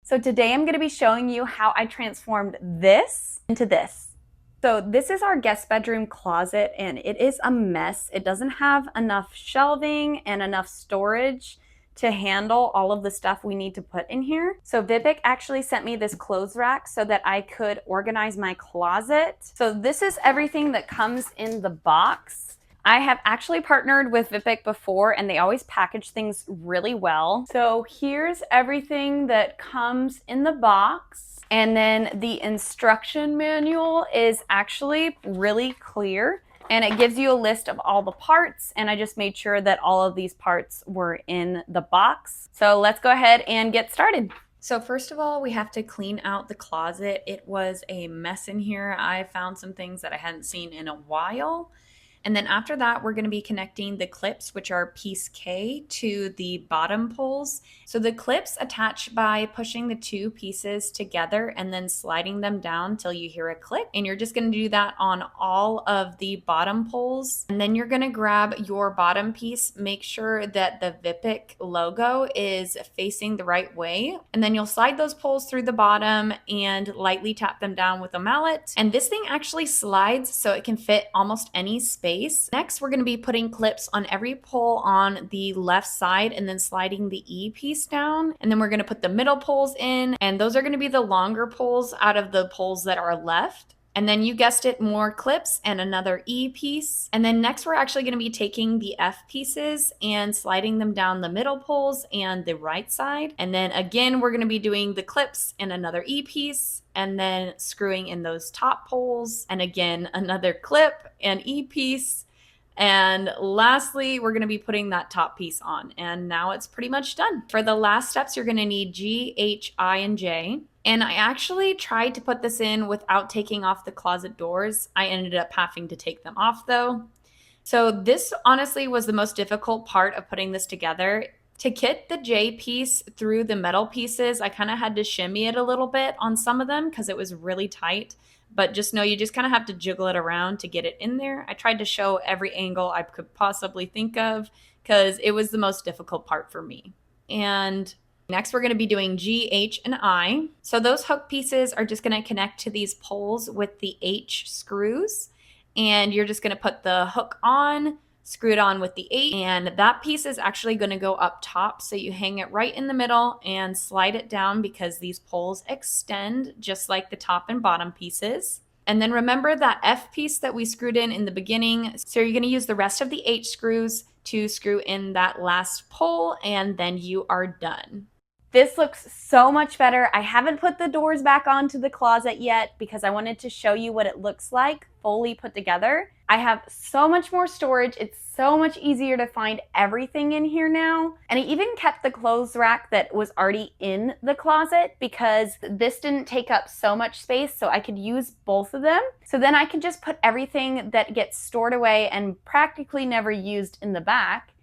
So today I'm going to be showing you how I transformed this into this. So this is our guest bedroom closet and it is a mess. It doesn't have enough shelving and enough storage to handle all of the stuff we need to put in here. So VIPEK actually sent me this clothes rack so that I could organize my closet. So this is everything that comes in the box. I have actually partnered with VIPEK before and they always package things really well. So here's everything that comes in the box. And then the instruction manual is actually really clear and it gives you a list of all the parts, and I just made sure that all of these parts were in the box. So let's go ahead and get started. So first of all, we have to clean out the closet. It was a mess in here. I found some things that I hadn't seen in a while. And then after that, we're going to be connecting the clips, which are piece K, to the bottom poles. So the clips attach by pushing the two pieces together and then sliding them down till you hear a click. And you're just going to do that on all of the bottom poles. And then you're going to grab your bottom piece, make sure that the VIPEK logo is facing the right way. And then you'll slide those poles through the bottom and lightly tap them down with a mallet. And this thing actually slides so it can fit almost any space. Next, we're going to be putting clips on every pole on the left side and then sliding the E piece down. And then we're going to put the middle poles in, and those are going to be the longer poles out of the poles that are left. And then you guessed it, more clips and another E piece. And then next we're actually going to be taking the F pieces and sliding them down the middle poles and the right side. And then again, we're going to be doing the clips and another E piece, and then screwing in those top poles, and again another clip and E piece. And lastly, we're going to be putting that top piece on, and now it's pretty much done. For the last steps, you're going to need G, H, I, and J. And I actually tried to put this in without taking off the closet doors. I ended up having to take them off though. So this honestly was the most difficult part of putting this together. To get the J piece through the metal pieces, I kind of had to shimmy it a little bit on some of them because it was really tight. But just know you just kind of have to jiggle it around to get it in there. I tried to show every angle I could possibly think of because it was the most difficult part for me. And next we're going to be doing G, H, and I. So those hook pieces are just going to connect to these poles with the H screws. And you're just going to put the hook on, screw it on with the H, and that piece is actually going to go up top. So you hang it right in the middle and slide it down because these poles extend just like the top and bottom pieces. And then remember that F piece that we screwed in the beginning. So you're going to use the rest of the H screws to screw in that last pole, and then you are done. This looks so much better. I haven't put the doors back onto the closet yet because I wanted to show you what it looks like fully put together. I have so much more storage. It's so much easier to find everything in here now. And I even kept the clothes rack that was already in the closet because this didn't take up so much space, so I could use both of them. So then I could just put everything that gets stored away and practically never used in the back.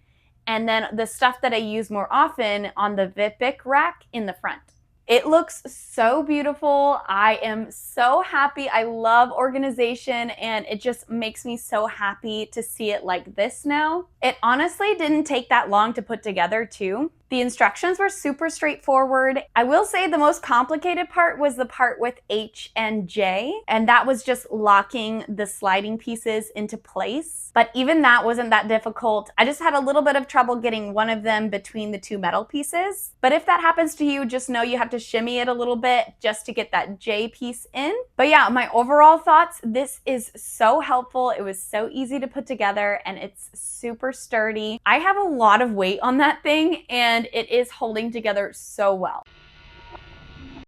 And then the stuff that I use more often on the VIPEK rack in the front. It looks so beautiful. I am so happy. I love organization and it just makes me so happy to see it like this now. It honestly didn't take that long to put together too. The instructions were super straightforward. I will say the most complicated part was the part with H and J, and that was just locking the sliding pieces into place. But even that wasn't that difficult. I just had a little bit of trouble getting one of them between the two metal pieces. But if that happens to you, just know you have to shimmy it a little bit just to get that J piece in. But yeah, my overall thoughts, this is so helpful. It was so easy to put together and it's super sturdy. I have a lot of weight on that thing and it is holding together so well.